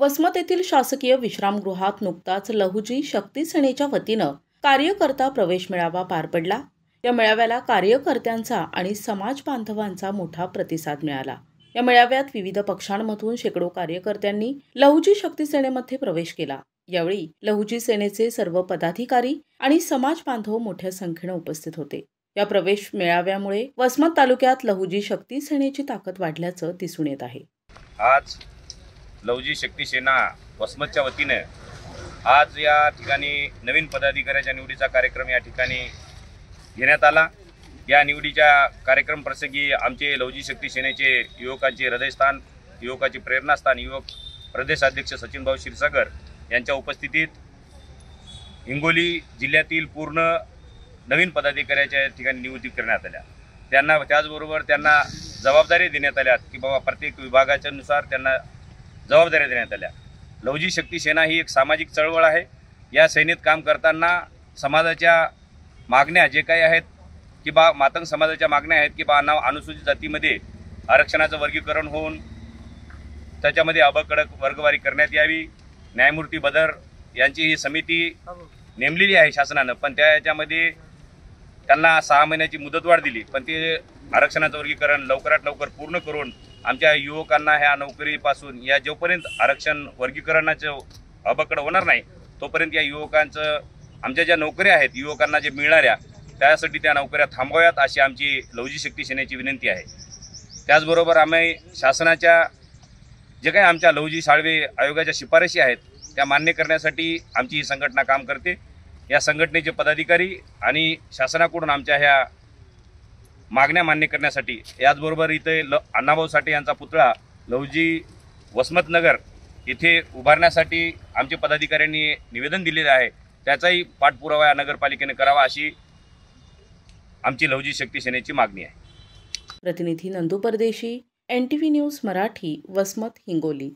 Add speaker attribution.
Speaker 1: वसमत येथील शासकीय विश्रामगृहात नुकताच लहुजी शक्ती सेनेच्या वतीनं कार्यकर्ता प्रवेश मेळावा पार पडला। या मेळाव्याला कार्यकर्त्यांचा आणि समाज बांधवांचा मोठा प्रतिसाद मिळाला। या मेळाव्यात विविध पक्षांमधून शेकडो कार्यकर्त्यांनी लहुजी शक्ती सेनेमध्ये प्रवेश केला। यावेळी लहुजी सेनेचे सर्व पदाधिकारी आणि समाज बांधव मोठ्या संख्येने उपस्थित होते। या प्रवेश मेळाव्यामुळे वसमत तालुक्यात लहुजी शक्ती सेनेची ताकद वाढल्याचं दिसून येत आहे।
Speaker 2: आज लहुजी शक्ती सेना वसमतच्या वतीने आज या ठिकाणी नवीन पदाधिकाऱ्याच्या निवडीचा कार्यक्रम या ठिकाणी घेण्यात आला। या निवडीच्या कार्यक्रम प्रसंगी आमचे लहुजी शक्ती सेनेचे युवकांचे हृदयस्थान, युवकाचे प्रेरणास्थान युवक प्रदेशाध्यक्ष सचिन भाऊ क्षीरसागर यांच्या उपस्थितीत हिंगोली जिल्ह्यातील पूर्ण नवीन पदाधिकाऱ्याच्या ठिकाणी नियुक्ती करण्यात आल्या। त्याचबरोबर त्यांना जबाबदारी देण्यात आल्या की बाबा प्रत्येक विभागाच्या नुसार त्यांना जबाबदाऱ्या देण्यात आल्या। लहुजी शक्ती सेना ही एक सामाजिक चळवळ आहे। या सेनेत काम करताना समाजाच्या मागण्या जे काही आहेत की बा मातंग समाजाच्या मागण्या आहेत की बा अनुसूचित जातीमध्ये आरक्षणाचं वर्गीकरण होऊन त्याच्यामध्ये अबकडक वर्गवारी करण्यात यावी। न्यायमूर्ती बदर यांची ही समिती नेमलेली आहे शासनानं, पण त्याच्यामध्ये त्यांना 6 महिन्याची मुदतवाढ दिली, पण ते आरक्षणाचं वर्गीकरण लवकरात लवकर पूर्ण करून आमच्या युवकांना ह्या नोकरीपासून या जोपर्यंत आरक्षण वर्गीकरणाचं अबकड होणार नाही तोपर्यंत या युवकांचं आमच्या ज्या नोकऱ्या आहेत युवकांना जे मिळणाऱ्या त्यासाठी त्या नोकऱ्या थांबवाव्यात अशी आमची लहुजी शक्ती सेनेची विनंती आहे। त्याचबरोबर आम्ही शासनाच्या जे काही आमच्या लहुजी साळवे आयोगाच्या शिफारशी आहेत त्या मान्य करण्यासाठी आमची ही संघटना काम करते। या संघटनेचे पदाधिकारी आणि शासनाकडून आमच्या ह्या मागण्या मान्य करण्यासाठी याचबरोबर इथे अण्णाभाऊ साठे यांचा पुतळा लहुजी वसमतनगर इथे उभारण्यासाठी आमचे पदाधिकाऱ्यांनी निवेदन दिलेले आहे, त्याचाही पाठपुरावा या नगरपालिकेने करावा अशी आमची लहुजी शक्ती सेनेची मागणी आहे।
Speaker 1: प्रतिनिधी नंदू परदेशी, NTV न्यूज मराठी, वसमत, हिंगोली।